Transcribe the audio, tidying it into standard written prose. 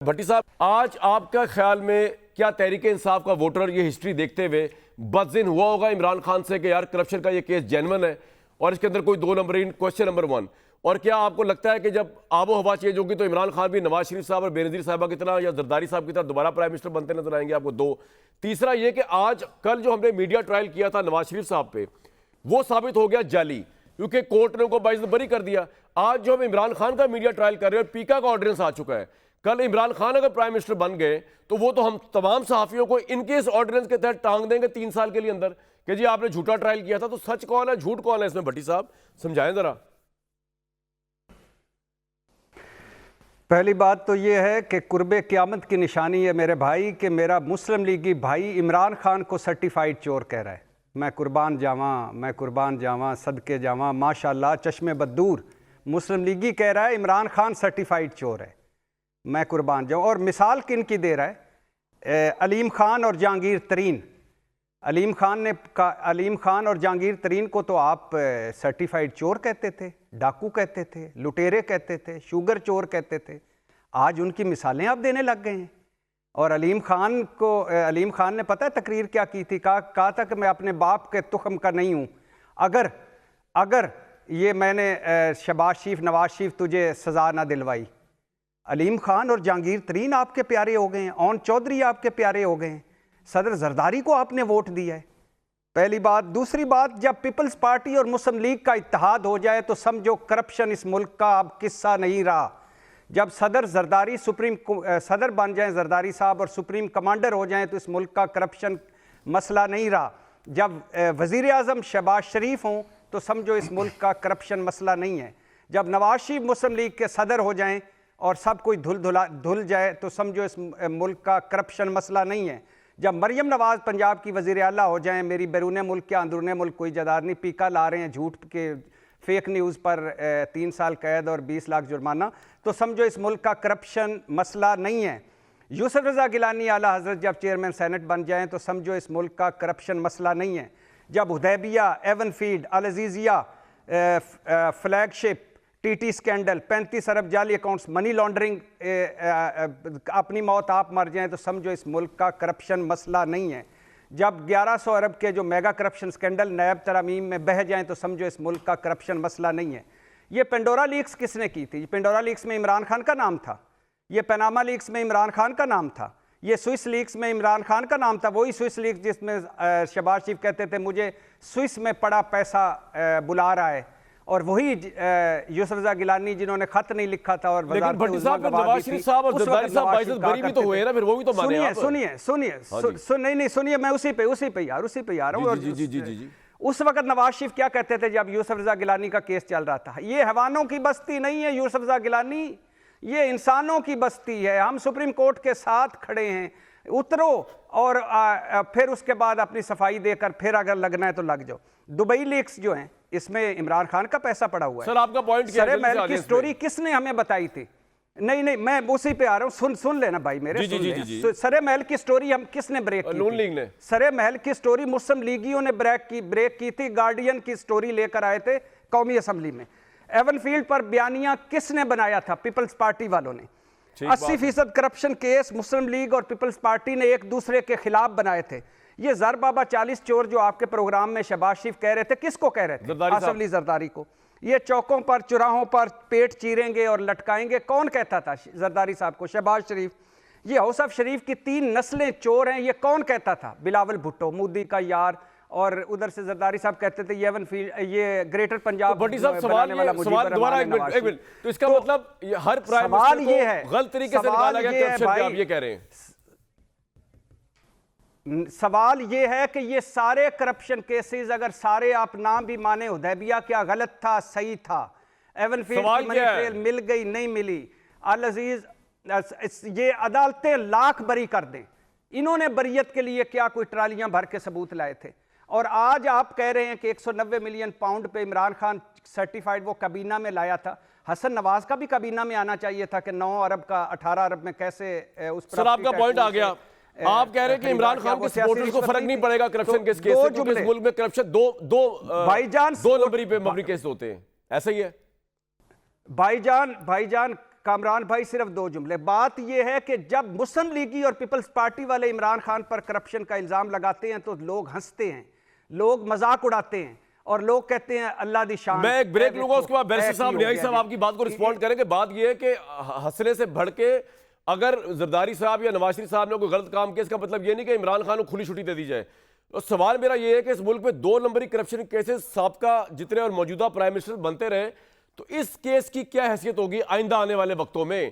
भट्टी साहब, आज आपका ख्याल में क्या तहरीक इंसाफ का वोटर ये हिस्ट्री देखते हुए बदजिन हुआ होगा इमरान खान से कि यार करप्शन का ये केस जेन्युइन है और इसके अंदर कोई दो नंबर इन क्वेश्चन नंबर 1। और क्या आपको लगता है कि जब आबो हवा चेंज होगी तो इमरान खान भी नवाज शरीफ साहब और बेनजीर साहबा की तरह या जरदारी साहब की तरह दोबारा प्राइम मिनिस्टर बनते नजर आएंगे आपको? 2, तीसरा ये कि आज कल जो हमने मीडिया ट्रायल किया था नवाज शरीफ साहब पे, वो साबित हो गया जाली, क्योंकि कोर्ट ने उनको 22 बरी कर दिया। आज जो हम इमरान खान का मीडिया ट्रायल कर रहे हैं, पीका का ऑर्डिनेंस आ चुका है। कल इमरान खान अगर प्राइम मिनिस्टर बन गए तो वो तो हम तमाम सहाफियों को इनके इस ऑर्डिनेंस के तहत टांग देंगे 3 साल के लिए अंदर कि जी आपने झूठा ट्रायल किया था। तो सच कौन है, झूठ कौन है इसमें? भट्टी साहब समझाएं जरा। पहली बात तो ये है कि कुर्बे क़यामत की निशानी है मेरे भाई कि मेरा मुस्लिम लीगी भाई इमरान खान को सर्टिफाइड चोर कह रहा है। मैं कुर्बान जावां सदके जावां, माशाल्लाह चश्मे बदूर मुस्लिम लीगी कह रहा है इमरान खान सर्टिफाइड चोर है, मैं कुर्बान जाऊं। और मिसाल किन की दे रहा है? अलीम खान और जहांगीर तरीन। अलीम खान और जहांगीर तरीन को तो आप सर्टिफाइड चोर कहते थे, डाकू कहते थे, लुटेरे कहते थे, शुगर चोर कहते थे। आज उनकी मिसालें आप देने लग गए हैं। और अलीम खान ने पता है तकरीर क्या की थी? कहा था कि मैं अपने बाप के तुख्म का नहीं हूँ। अगर ये मैंने शहबाज शरीफ, नवाज शरीफ तुझे सज़ा ना दिलवाई। अलीम खान और जहांगीर तरीन आपके प्यारे हो गए हैं, ओन चौधरी आपके प्यारे हो गए हैं, सदर जरदारी को आपने वोट दिया है, पहली बात। दूसरी बात, जब पीपल्स पार्टी और मुस्लिम लीग का इत्तेहाद हो जाए तो समझो करप्शन इस मुल्क का अब किस्सा नहीं रहा। जब सदर बन जाएं जरदारी साहब और सुप्रीम कमांडर हो जाएं तो इस मुल्क का करप्शन मसला नहीं रहा। जब वज़ीर आज़म शहबाज शरीफ हों तो समझो इस मुल्क का करप्शन मसला नहीं है। जब नवाज शरीफ मुस्लिम लीग के सदर हो जाएं और सब कोई धुल जाए तो समझो इस मुल्क का करप्शन मसला नहीं है। जब मरियम नवाज पंजाब की वज़ीर आला हो जाएं, मेरी बैरून मुल्क के अंदरून मुल्क कोई जदाद नहीं, पीका ला रहे हैं झूठ के फेक न्यूज़ पर 3 साल कैद और 20 लाख जुर्माना, तो समझो इस मुल्क का करप्शन मसला नहीं है। यूसुफ रज़ा गिलानी आला हज़रत जब चेयरमैन सेनेट बन जाएं तो समझो इस मुल्क का करप्शन मसला नहीं है। जब हुदैबिया, एवनफील्ड, अल अज़ीज़िया, फ्लैगशिप, टीटी स्कैंडल, 35 अरब जाली अकाउंट्स, मनी लॉन्ड्रिंग, अपनी मौत आप मर जाएं तो समझो इस मुल्क का करप्शन मसला नहीं है। जब 1100 अरब के जो मेगा करप्शन स्कैंडल नैब तरमीम में बह जाएं तो समझो इस मुल्क का करप्शन मसला नहीं है। ये पेंडोरा लीक्स किसने की थी? पेंडोरा लीक्स में इमरान खान का नाम था, ये पनामा लीक्स में इमरान खान का नाम था, ये स्विस लीक्स में इमरान खान का नाम था। वही स्विस लीक्स जिसमें शहबाज शरीफ कहते थे मुझे स्विस में पड़ा पैसा बुला रहा है, और वही यूसुफ रज़ा गिलानी जिन्होंने खत नहीं लिखा था और लेकिन भट्टी साहब नवाज शरीफ साहब और जरदारी साहब 22 बरी भी तो हुए ना, फिर वो भी तो माने आप। सुनिए मैं उसी पे आ रहा हूँ। जी। उस वक्त नवाज शरीफ क्या कहते थे जब यूसुफ रज़ा गिलानी का केस चल रहा था? ये हैवानों की बस्ती नहीं है यूसुफ रज़ा गिलानी, ये इंसानों की बस्ती है। हम सुप्रीम कोर्ट के साथ खड़े हैं, उतरो और फिर उसके बाद अपनी सफाई देकर फिर अगर लगना है तो लग जाओ। दुबई लीक्स जो हैं इसमें इमरान खान का पैसा पड़ा हुआ है। सर आपका पॉइंट क्या है? सरे महल की स्टोरी किसने हमें बताई थी? नहीं मैं उसी पे आ रहा हूँ, सुन लेना भाई मेरे। जी। सरे महल की स्टोरी हम किसने ब्रेक की? नून लीग ने। सरे महल की स्टोरी मुस्लिम लीगियों ने ब्रेक की थी। गार्डियन की स्टोरी लेकर आए थे कौमी असम्बली में। एवनफील्ड पर बयानिया किसने बनाया था? पीपल्स पार्टी वालों ने। 80% करप्शन केस मुस्लिम लीग और पीपल्स पार्टी ने एक दूसरे के खिलाफ बनाए थे। ये जर बाबा 40 चोर जो आपके प्रोग्राम में शहबाज शरीफ कह रहे थे, किसको कह रहे थे? आसिफ अली जरदारी को। ये चौकों पर, चौराहों पर पेट चीरेंगे और लटकाएंगे, कौन कहता था? जरदारी साहब को, शहबाज शरीफ। ये औसफ शरीफ की 3 नस्लें चोर हैं, ये कौन कहता था? बिलावल भुट्टो, मोदी का यार। और उधर से जरदारी साहब कहते थे ये ग्रेटर पंजाब सवाल दोबारा एक मिनट। तो इसका मतलब हर प्राइम सवाल ये है, गलत तरीके से निकाला गया करप्शन पे आप ये कह रहे हैं? सवाल ये है कि ये सारे करप्शन केसेस अगर सारे आप नाम भी माने, हुदैबिया क्या गलत था, सही था, एवनफील्ड की मनी ट्रेल मिल गई, नहीं मिली, अल अजीज, ये अदालतें लाख बरी कर दें, इन्होंने बरियत के लिए क्या कोई ट्रालियां भर के सबूत लाए थे? और आज आप कह रहे हैं कि 190 मिलियन पाउंड पे इमरान खान सर्टिफाइड वो कबीना में लाया था। हसन नवाज का भी कबीना में आना चाहिए था कि 9 अरब का 18 अरब में कैसे उस पर। सर आपका पॉइंट आ गया। आप कह रहे हैं कि इमरान खान के सपोर्टर्स को फर्क नहीं पड़ेगा करप्शन के केस से, क्योंकि इस मुल्क में करप्शन दो नंबरी पे मबनी केस होते हैं, ऐसा ही है? भाईजान कामरान भाई सिर्फ 2 जुमले। बात यह है कि जब मुस्लिम लीगी और पीपल्स पार्टी वाले इमरान खान पर करप्शन का इल्जाम लगाते हैं तो लोग हंसते हैं, लोग मजाक उड़ाते हैं और लोग कहते हैं अल्लाह दी शान। मैं एक ब्रेक लूंगा, उसके बाद बैरिस्टर साहब, न्यायी साहब आपकी बात को रिस्पॉन्ड करेंगे। बात यह है कि हंसने से बढ़ के अगर जरदारी साहब या नवाज शरीफ साहब ने कोई गलत काम किया, इसका मतलब यह नहीं कि इमरान खान को खुली छुट्टी दे दी जाए। तो सवाल मेरा यह है कि इस मुल्क में 2 नंबरी करप्शन केसेस साबका जितने और मौजूदा प्राइम मिनिस्टर बनते रहे, तो इस केस की क्या हैसियत होगी आइंदा आने वाले वक्तों में?